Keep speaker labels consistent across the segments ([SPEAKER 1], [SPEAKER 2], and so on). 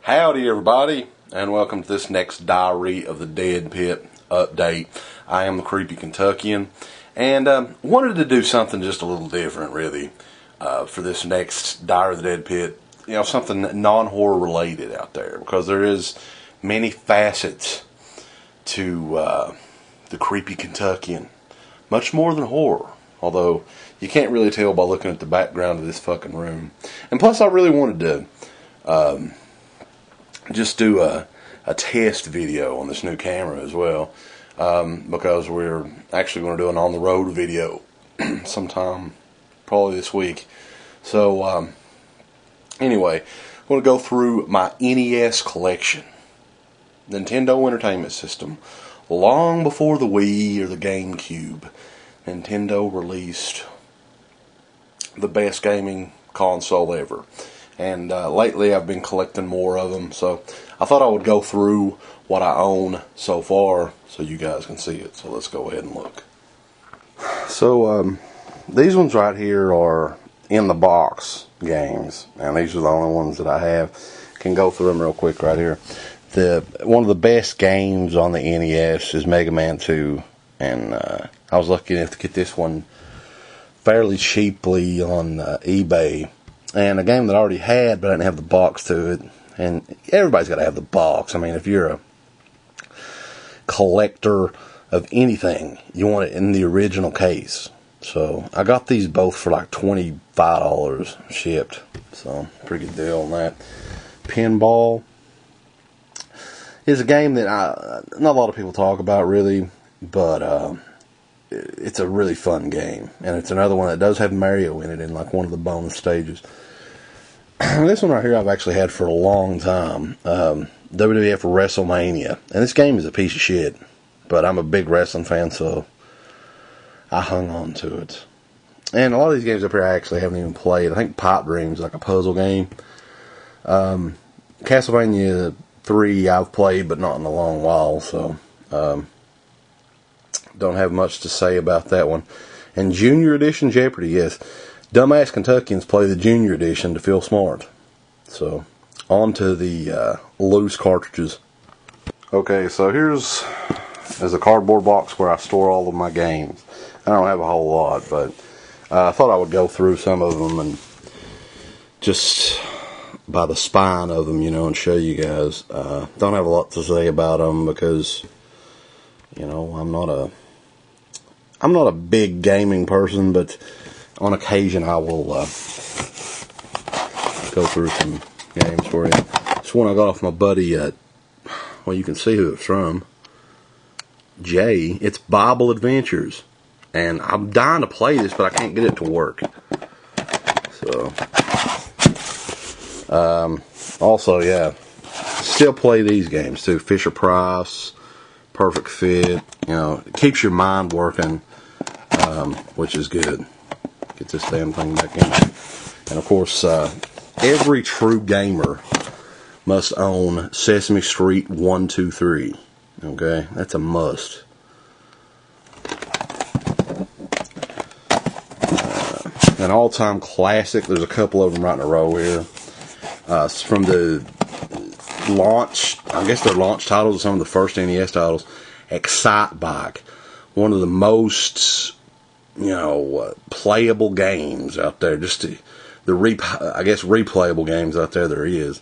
[SPEAKER 1] Howdy everybody, and welcome to this next Diary of the Deadpit update. I am the Creepy Kentuckian, and wanted to do something just a little different really for this next Diary of the Deadpit. You know, something non-horror related out there, because there is many facets to the Creepy Kentuckian. Much more than horror, although you can't really tell by looking at the background of this fucking room. And plus I really wanted to just do a test video on this new camera as well, because we're actually going to do an on the road video sometime probably this week. So anyway, I'm going to go through my NES collection, Nintendo Entertainment System. Long before the Wii or the GameCube, Nintendo released the best gaming console ever. And lately I've been collecting more of them, so I thought I would go through what I own so far so you guys can see it. So let's go ahead and look. So these ones right here are in the box games, and these are the only ones that I have. Can go through them real quick right here. One of the best games on the NES is Mega Man 2, and I was lucky enough to get this one fairly cheaply on eBay. And a game that I already had, but I didn't have the box to it. And everybody's got to have the box. I mean, if you're a collector of anything, you want it in the original case. So I got these both for like $25 shipped. So pretty good deal on that. Pinball is a game that not a lot of people talk about really, but it's a really fun game. And it's another one that does have Mario in it in like one of the bonus stages. This one right here I've actually had for a long time. WWF WrestleMania. And this game is a piece of shit, but I'm a big wrestling fan, so I hung on to it. And a lot of these games up here I actually haven't even played. I think Pipe Dreams is like a puzzle game. Castlevania 3 I've played, but not in a long while, so don't have much to say about that one. And Junior Edition Jeopardy, yes. Dumbass Kentuckians play the Junior Edition to feel smart. So, on to the loose cartridges. Okay, so here's a cardboard box where I store all of my games. I don't have a whole lot, but I thought I would go through some of them and just by the spine of them, you know, and show you guys. Don't have a lot to say about them because, you know, I'm not a big gaming person, but on occasion I will go through some games for you. This one I got off my buddy at, well, you can see who it's from, Jay. It's Bible Adventures, and I'm dying to play this, but I can't get it to work. So also, yeah, still play these games too. Fisher Price, Perfect Fit, you know, it keeps your mind working, which is good. Get this damn thing back in. And of course, every true gamer must own Sesame Street 1, 2, 3. Okay, that's a must. An all-time classic. There's a couple of them right in a row here. It's from the launch, I guess they're launch titles of some of the first NES titles. Excitebike, one of the most, you know, playable games out there. Just I guess replayable games out there is.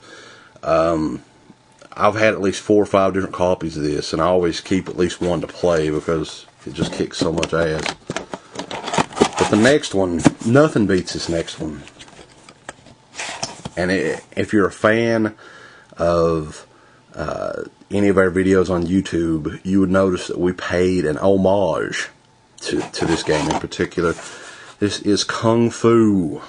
[SPEAKER 1] I've had at least 4 or 5 different copies of this, and I always keep at least one to play because it just kicks so much ass. But the next one, nothing beats this next one. And if you're a fan of any of our videos on YouTube, you would notice that we paid an homage to this game in particular. This is Kung Fu.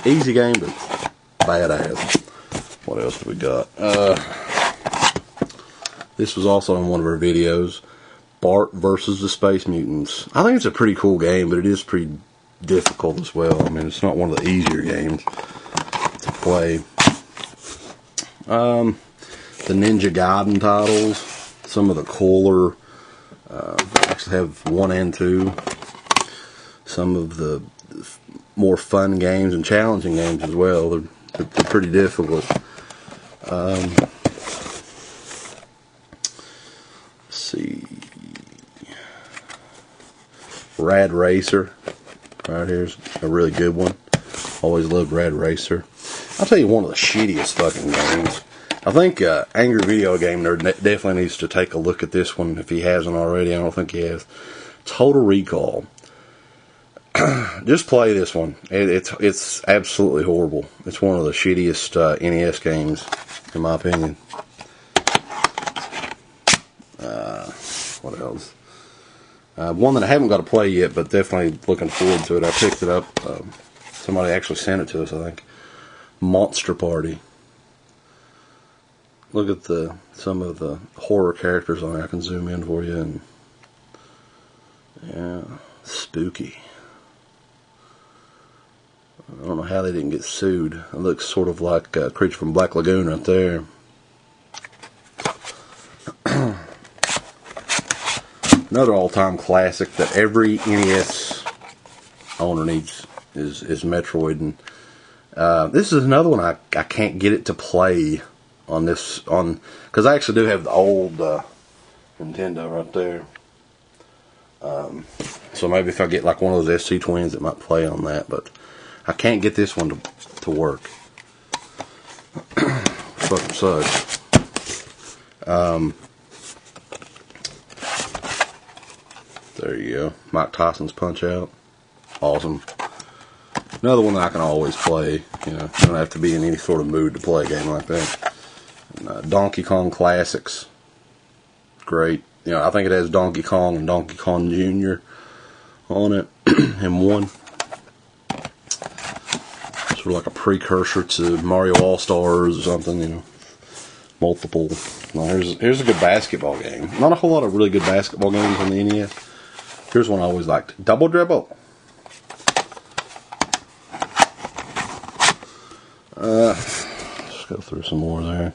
[SPEAKER 1] Easy game, but badass. What else do we got? This was also in one of our videos. Bart versus the Space Mutants. I think it's a pretty cool game, but it is pretty difficult as well. I mean, it's not one of the easier games to play. The Ninja Gaiden titles. Some of the cooler actually have 1 and 2. Some of the more fun games and challenging games as well. They're pretty difficult. Let's see. Rad Racer. Right here's a really good one. Always loved Rad Racer. I'll tell you one of the shittiest fucking games. I think Angry Video Game Nerd definitely needs to take a look at this one if he hasn't already. I don't think he has. Total Recall. Just play this one. It's absolutely horrible. It's one of the shittiest NES games, in my opinion. What else? One that I haven't got to play yet, but definitely looking forward to it. I picked it up. Somebody actually sent it to us, I think. Monster Party. Look at some of the horror characters on there. I can zoom in for you. And yeah, spooky. I don't know how they didn't get sued. It looks sort of like a Creature from Black Lagoon right there. Another all-time classic that every NES owner needs is Metroid. And this is another one I can't get it to play on this, because I actually do have the old Nintendo right there. So maybe if I get like one of those SC Twins, it might play on that, but I can't get this one to work. Fucking sucks. There you go. Mike Tyson's Punch Out. Awesome. Another one that I can always play. You know, you don't have to be in any sort of mood to play a game like that. And, Donkey Kong Classics. Great. You know, I think it has Donkey Kong and Donkey Kong Jr. on it in one. Sort of like a precursor to Mario All-Stars or something, you know. Multiple. Well, here's a good basketball game. Not a whole lot of really good basketball games on the NES. Here's one I always liked. Double Dribble. Let's go through some more there.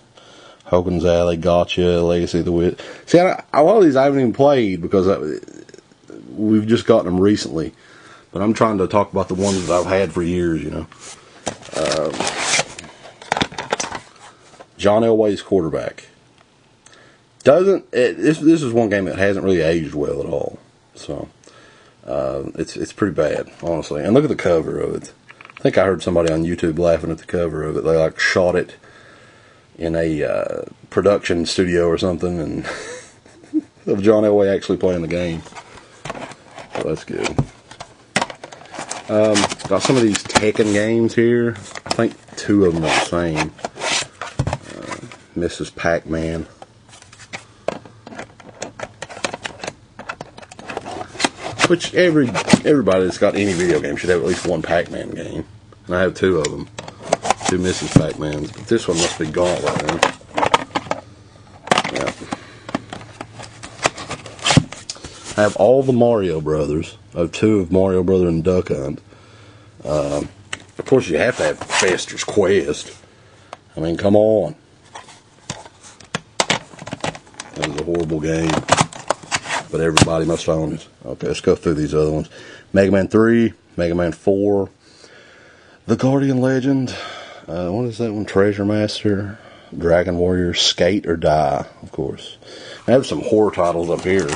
[SPEAKER 1] Hogan's Alley, Gotcha, Legacy of the Wit. See, a lot of these I haven't even played because we've just gotten them recently. But I'm trying to talk about the ones that I've had for years, you know. John Elway's Quarterback. This is one game that hasn't really aged well at all. So, it's pretty bad, honestly. And look at the cover of it. I think I heard somebody on YouTube laughing at the cover of it. They like shot it in a production studio or something, and of John Elway actually playing the game. So that's good. Got some of these Tekken games here. I think 2 of them are the same. Mrs. Pacman. Which everybody that's got any video game should have at least one Pac-Man game. And I have 2 of them. 2 Mrs. Pac-Mans. But this one must be Gauntlet then. Yeah. I have all the Mario Brothers. I have 2 of Mario Brother and Duck Hunt. Of course you have to have Fester's Quest. I mean, come on. That was a horrible game. But everybody must own it. Okay, let's go through these other ones. Mega Man 3, Mega Man 4, The Guardian Legend, what is that one? Treasure Master, Dragon Warrior, Skate or Die, of course. I have some horror titles up here.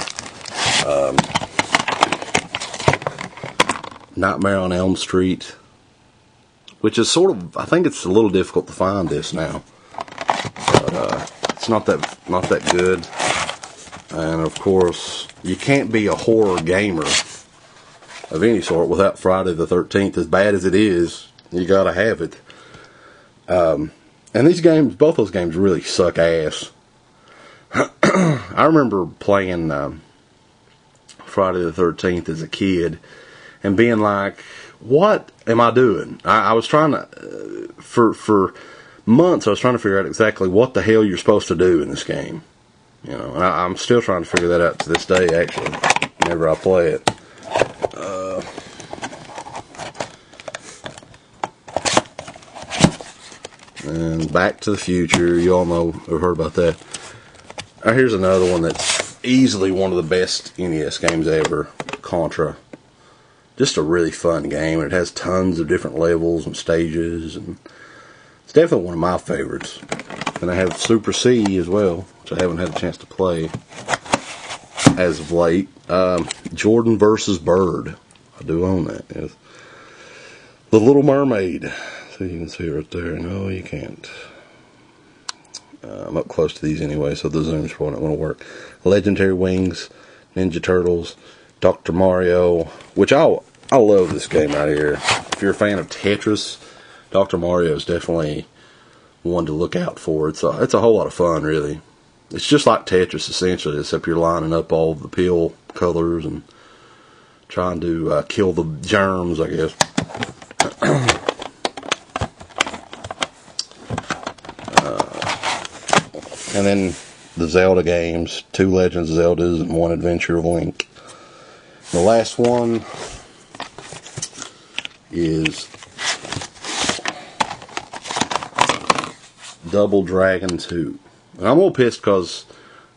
[SPEAKER 1] Nightmare on Elm Street, which is sort of, I think it's a little difficult to find this now. But it's not that good. And of course, you can't be a horror gamer of any sort without Friday the 13th. As bad as it is, you gotta have it. And these games, both those games really suck ass. I remember playing Friday the 13th as a kid and being like, what am I doing? I was trying to, for months I was trying to figure out exactly what the hell you're supposed to do in this game. You know, and I'm still trying to figure that out to this day, actually, whenever I play it. And Back to the Future, you all know, or heard about that. Here's another one that's easily one of the best NES games ever, Contra. Just a really fun game. It has tons of different levels and stages, and it's definitely one of my favorites. And I have Super C as well, which I haven't had a chance to play as of late. Jordan versus Bird. I do own that. Yes. The Little Mermaid. So you can see right there. No, you can't. I'm up close to these anyway, so the zoom's probably not going to work. Legendary Wings, Ninja Turtles, Dr. Mario, which I love this game right here. If you're a fan of Tetris, Dr. Mario is definitely one to look out for. It's a whole lot of fun, really. It's just like Tetris, essentially, except you're lining up all the pill colors and trying to kill the germs, I guess. And then the Zelda games, 2 Legends of Zeldas and 1 Adventure of Link. The last one is Double Dragon 2. And I'm a little pissed because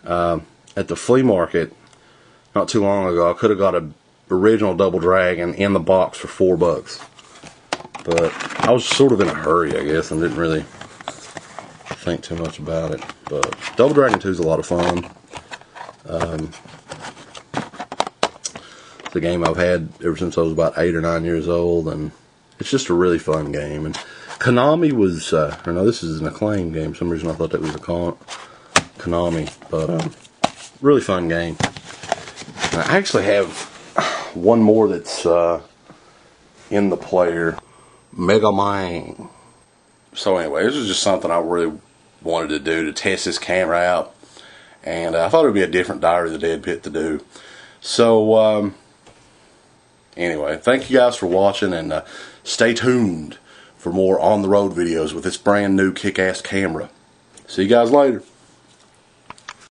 [SPEAKER 1] at the flea market not too long ago, I could have got an original Double Dragon in the box for $4. But I was sort of in a hurry, I guess, and didn't really think too much about it. But Double Dragon 2 is a lot of fun. It's a game I've had ever since I was about 8 or 9 years old, and it's just a really fun game. And Konami was, or no, this is an Acclaim game. For some reason I thought that was a Konami, but really fun game. And I actually have one more that's in the player, Mega Man. So anyway, this was just something I really wanted to do, to test this camera out, and I thought it would be a different Diary of the Deadpit to do. So anyway, thank you guys for watching, and stay tuned for more on the road videos with this brand new kick-ass camera. See you guys later.